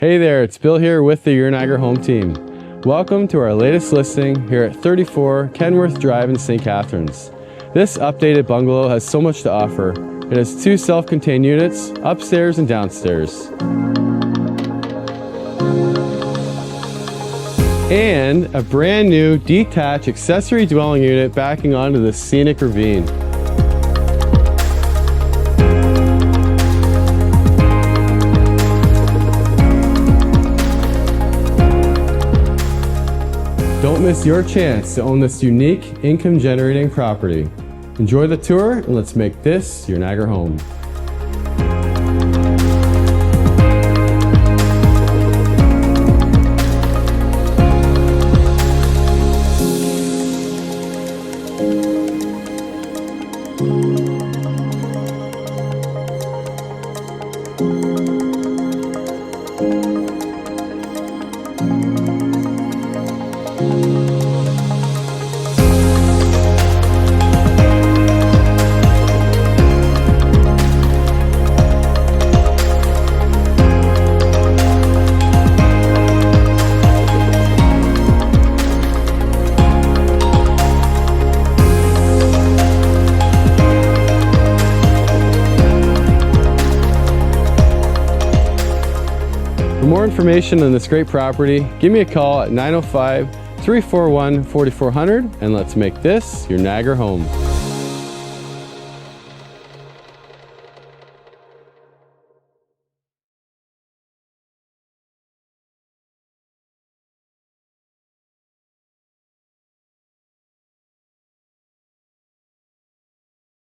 Hey there, it's Bill here with the Your Niagara Home team. Welcome to our latest listing here at 34 Kenworth Drive in St. Catharines. This updated bungalow has so much to offer. It has 2 self-contained units, upstairs and downstairs. And a brand new detached accessory dwelling unit backing onto the scenic ravine. Don't miss your chance to own this unique income-generating property. Enjoy the tour and let's make this your Niagara home. For more information on this great property, give me a call at 905-341-4400 and let's make this your Niagara home.